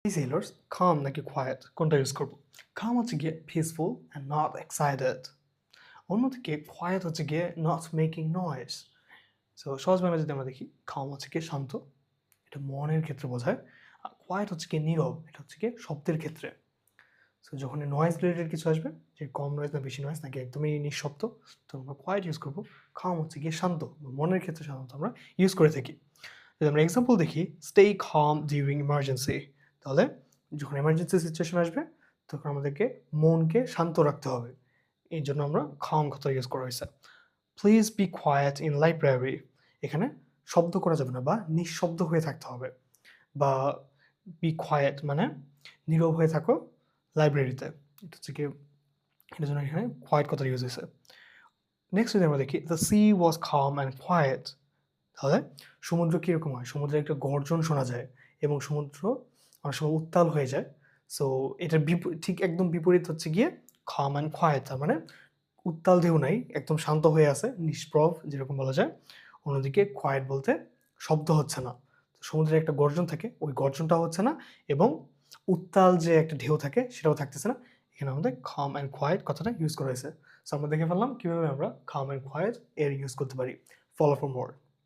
এই sailors calm নাকি quiet কোনটা ইউজ করব? calm হচ্ছে গিয়ে peaceful and not excited, অন্যদিকে quiet হচ্ছে গিয়ে not making noise. সো সহজ বাংলা যদি আমরা দেখি, calm হচ্ছে গিয়ে শান্ত, এটা মনের ক্ষেত্রে বোঝায়। আর quiet হচ্ছে গিয়ে নীরব, এটা হচ্ছে গিয়ে শব্দের ক্ষেত্রে। সো যখন নয়েজ রিলেটেড কিছু আসবে, যে কম নয়েজ না বেশি নয়েজ নাকি একদমই নিঃশব্দ, তো আমরা কোয়াইট ইউজ করবো। calm হচ্ছে গিয়ে শান্ত, মনের ক্ষেত্রে সাধারণত আমরা ইউজ করে থাকি। যদি আমরা এক্সাম্পল দেখি, স্টে calm ডিউরিং ইমার্জেন্সি, তাহলে যখন এমার্জেন্সি সিচুয়েশন আসবে তখন আমাদেরকে মনকে শান্ত রাখতে হবে, এই জন্য আমরা calm কথা ইউজ করা হয়েছে। Please be quiet in library, এখানে শব্দ করা যাবে না বা নিঃশব্দ হয়ে থাকতে হবে, বা বি কোয়াইট মানে নীরব হয়ে থাকো লাইব্রেরিতে, এটা হচ্ছে কি, এটার জন্য এখানে কোয়াইট কথা ইউজ হয়েছে। নেক্সট যদি আমরা দেখি, the sea was calm and quiet, তাহলে সমুদ্র কীরকম হয়, সমুদ্রে একটা গর্জন শোনা যায় এবং সমুদ্র অনেক সময় উত্তাল হয়ে যায়। সো এটার ঠিক একদম বিপরীত হচ্ছে গিয়ে calm অ্যান্ড কোয়াইট, তার মানে উত্তাল ঢেউ নাই, একদম শান্ত হয়ে আছে, নিষ্প্রভ যেরকম বলা যায়। অন্যদিকে কোয়াইট বলতে শব্দ হচ্ছে না, সমুদ্রে একটা গর্জন থাকে, ওই গর্জনটাও হচ্ছে না, এবং উত্তাল যে একটা ঢেউ থাকে সেটাও থাকতেছে না। এখানে আমাদের calm অ্যান্ড কোয়াইট কথাটা ইউজ করা হয়েছে। সো আমরা দেখে ফেললাম কিভাবে আমরা calm অ্যান্ড কোয়াইট এর ইউজ করতে পারি। Follow for more.